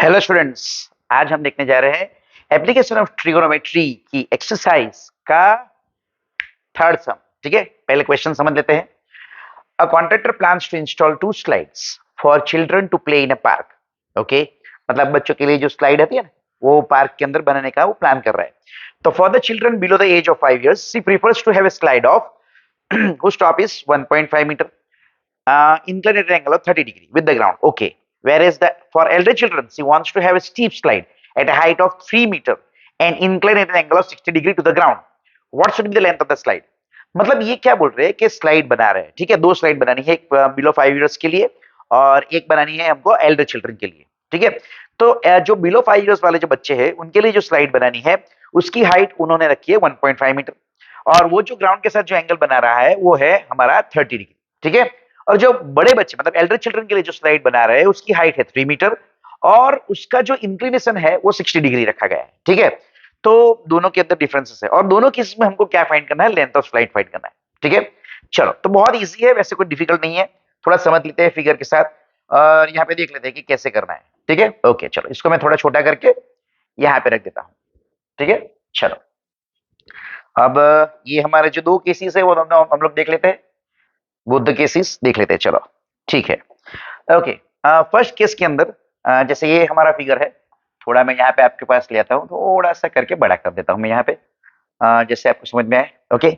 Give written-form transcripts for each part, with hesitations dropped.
Hello students. आज हम देखने जा रहे हैं एप्लीकेशन ऑफ ट्रिगोनोमेट्री की एक्सरसाइज का थर्ड सम। ठीक है, पहले क्वेश्चन समझ लेते हैं। A contractor plans to install 2 slides for children to play in a park. Okay, मतलब बच्चों के लिए जो स्लाइड आती है ना, वो पार्क के अंदर बनाने का वो प्लान कर रहा है। तो for the children below the age of 5 years she prefers to have a slide of whose top is 1.5 meter, inclined at an angle of 30 degree with the ground. Okay. Whereas for elder children, she wants to have a steep slide at a height of 3 meter and inclined at an angle of 60 degree to the ground. What should be the length of the slide? मतलब ये क्या बोल रहे हैं कि slide बना रहे हैं। ठीक है, 2 स्लाइड बनानी है, एक बिलो 5 years के लिए और एक बनानी है हमको एल्डर चिल्ड्रन के लिए। ठीक है, तो जो बिलो 5 years वाले जो बच्चे हैं उनके लिए जो स्लाइड बनानी है उसकी हाइट उन्होंने रखी है 1.5 मीटर और वो जो ग्राउंड के साथ जो एंगल बना रहा है वो है हमारा 30 डिग्री। ठीक है, और जो बड़े बच्चे मतलब एल्डर चिल्ड्रन के लिए जो स्लाइड बना रहे हैं उसकी हाइट है 3 मीटर और उसका जो इंक्लिनेशन है वो 60 डिग्री रखा गया है। ठीक है, तो दोनों के अंदर डिफरेंसेस है और दोनों केस में हमको क्या फाइंड करना है, लेंथ ऑफ स्लाइड फाइंड करना है। ठीक है, चलो तो बहुत इजी है, वैसे कोई डिफिकल्ट नहीं है। थोड़ा समझ लेते हैं फिगर के साथ और यहाँ पे देख लेते हैं कि कैसे करना है। ठीक है, ओके, चलो इसको मैं थोड़ा छोटा करके यहाँ पे रख देता हूँ। ठीक है, चलो अब ये हमारे जो 2 केसेस है वो हम लोग देख लेते हैं, बुद्ध केसेस देख लेते हैं। चलो ठीक है, ओके। फर्स्ट केस के अंदर जैसे ये हमारा फिगर है, थोड़ा मैं यहाँ पे आपके पास ले आता हूँ, थोड़ा सा करके बड़ा कर देता हूँ मैं यहाँ पे, जैसे आपको समझ में आए। ओके,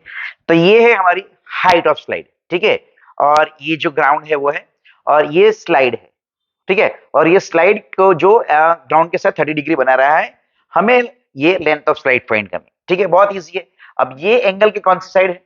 तो ये है हमारी हाइट ऑफ स्लाइड। ठीक है, और ये जो ग्राउंड है वो है और ये स्लाइड है। ठीक है, और ये स्लाइड को जो ग्राउंड के साथ 30 डिग्री बना रहा है, हमें ये लेंथ ऑफ स्लाइड फाइंड करनी। ठीक है, बहुत ईजी है। अब ये एंगल की कौन सी साइड है,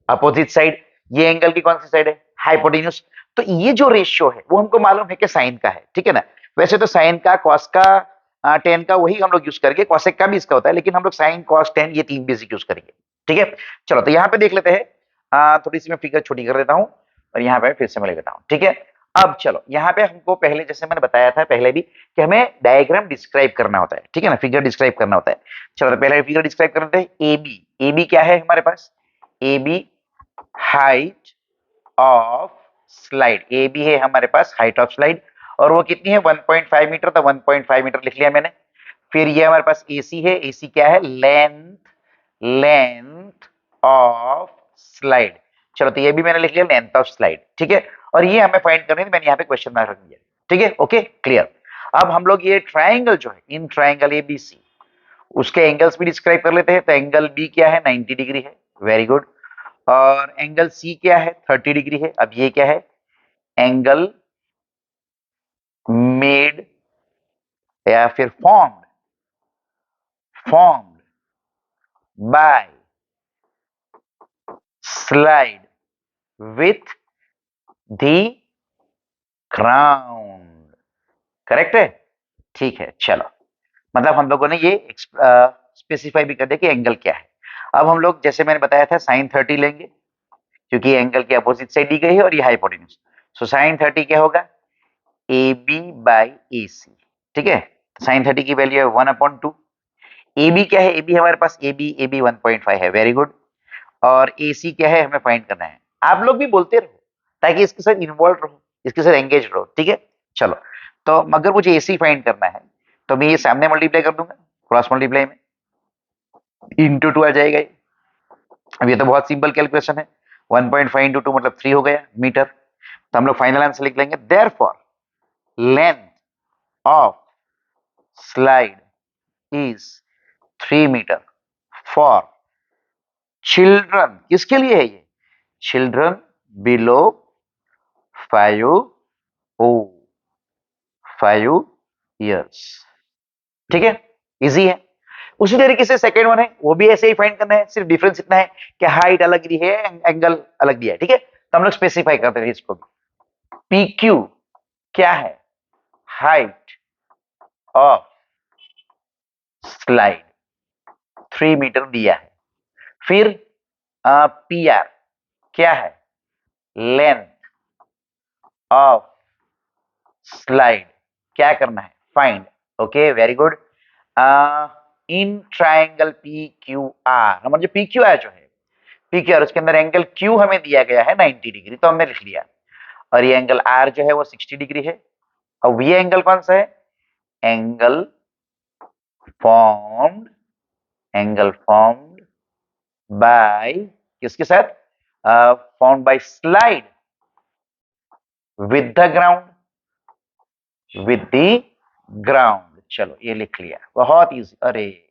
अपोजिट साइड। ये एंगल की कौन सी साइड है, हाइपोटेन्यूज। तो ये जो रेशियो है वो हमको मालूम है कि साइन का है। ठीक है ना, वैसे तो साइन का, कॉस का, टेन का वही हम लोग यूज करेंगे, कॉसेक का भी इसका होता है, लेकिन हम लोग साइन कॉस टेन ये 3 बेसिक यूज करेंगे। ठीक है, चलो तो यहाँ पे देख लेते हैं। थोड़ी सी मैं फिगर छोटी कर देता हूँ और यहाँ पे फिर से मैं ले लेता हूँ। ठीक है, अब चलो यहाँ पे हमको पहले जैसे मैंने बताया था पहले भी कि हमें डायग्राम डिस्क्राइब करना होता है। ठीक है ना, फिगर डिस्क्राइब करना होता है। चलो तो पहले फिगर डिस्क्राइब करते हैं। ए बी, ए बी क्या है हमारे पास, A B height of slide. A B है हमारे पास हाइट ऑफ स्लाइड और वो कितनी है 1.5 मीटर, तो 1.5 मीटर लिख लिया मैंने। फिर ये हमारे पास एसी है, एसी क्या है, लेंथ, लेंथ ऑफ स्लाइड। चलो तो ये भी मैंने लिख लिया, लेंथ ऑफ स्लाइड। ठीक है, और ये हमें फाइंड करनी है, मैंने यहाँ पे क्वेश्चन मार्क रख दिया। ठीक है, ओके क्लियर। अब हम लोग ये ट्राइंगल जो है, इन ट्राइंगल एबीसी, उसके एंगल्स भी डिस्क्राइब कर लेते हैं। तो एंगल बी क्या है, 90 डिग्री है, वेरी गुड। और एंगल सी क्या है, 30 डिग्री है। अब ये क्या है, एंगल मेड या फिर formed, formed by slide with the ground. Correct है, ठीक है। चलो मतलब हम लोगों ने ये स्पेसिफाई भी कर दिया कि एंगल क्या है। अब हम लोग जैसे मैंने बताया था साइन 30 लेंगे क्योंकि एंगल की अपोजिट साइड दी गई है और ये हाइपोटेन्यूज। सो साइन 30 क्या होगा, ए बी बाई ए सी। ठीक है, साइन 30 की वैल्यू है 1/2। ए बी क्या है, ए बी हमारे पास ए बी 1.5 है, वेरी गुड। और ए सी क्या है, हमें फाइंड करना है। आप लोग भी बोलते रहो ताकि इसके साथ इन्वॉल्व रहो, इसके साथ एंगेज रहो। ठीक है, चलो तो अगर मुझे ए सी फाइंड करना है तो मैं ये सामने मल्टीप्लाई कर दूंगा, क्रॉस मल्टीप्लाई में इंटू 2 आ जाएगा ये। अब ये तो बहुत सिंपल कैलकुलेशन है, 1.5 इंटू 2 मतलब 3 हो गया मीटर। तो हम लोग फाइनल आंसर लिख लेंगे, therefore length of slide is 3 metre for children. किसके लिए है ये, चिल्ड्रन बिलो 5 ओ 5 years। ठीक है, इजी है। उसी तरीके से सेकेंड वन है, वो भी ऐसे ही फाइंड करना है, सिर्फ डिफरेंस इतना है कि हाइट अलग दी है, एंगल अलग दिया है। ठीक है, तो हम लोग स्पेसिफाई करते हैं इसको। पी क्यू क्या है, हाइट ऑफ स्लाइड 3 मीटर दिया है। फिर पी आर क्या है, लेंथ ऑफ स्लाइड क्या करना है, find. Okay very good. In triangle P Q R, हमारा जो पी क्यू आर जो है, पी क्यू आर उसके अंदर एंगल क्यू हमें दिया गया है 90 डिग्री, तो हमने लिख लिया। और ये एंगल आर जो है वो 60 डिग्री है। और ये एंगल कौन सा है, एंगल फॉर्म्ड बाय किसके साथ, formed by slide with the ground. चलो ये लिख लिया, बहुत इजी, अरे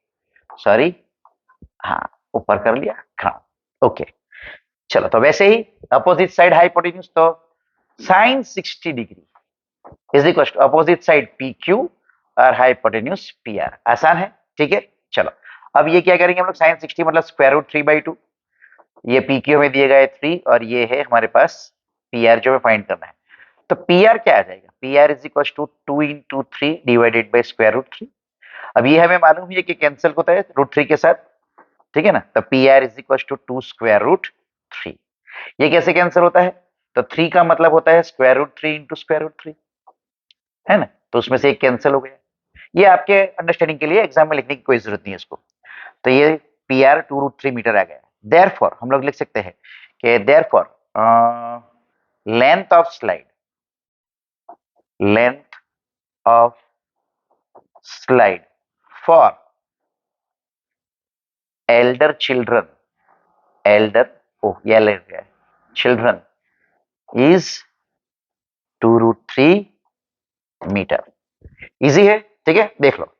सॉरी, हाँ ऊपर कर लिया ग्राउंड। ओके चलो, तो वैसे ही अपोजिट साइड हाइपोटेन्यूज, तो sine 60 degree is equal to opposite side P Q और हाइपोटेन्यूज पी आर। आसान है, ठीक है। चलो अब ये क्या करेंगे हम लोग, साइन 60 मतलब स्क्वायर रूट 3/2, ये पी क्यू में दिए गए 3 और ये है हमारे पास पी आर जो हमें फाइंड करना है। तो पी आर क्या आ जाएगा, P R is equal to 2 × 3 divided by square root 3। अब ये हमें मालूम है कि कैंसिल होता है रूट 3 के साथ, ठीक है ना। तो P R is equal to 2√3। ये कैसे कैंसिल होता है, तो 3 का मतलब होता है square root 3 into square root 3, है ना। तो उसमें से एक कैंसिल हो गया। ये आपके अंडरस्टैंडिंग के लिए एग्जाम में लिखने की कोई जरूरत नहीं है इसको। तो ये पी आर 2√3 मीटर आ गया। देयरफॉर हम लोग लिख सकते हैं कि therefore length of slide for elder children elder ये लग गया children is 2√3 मीटर। इजी है, ठीक है, देख लो।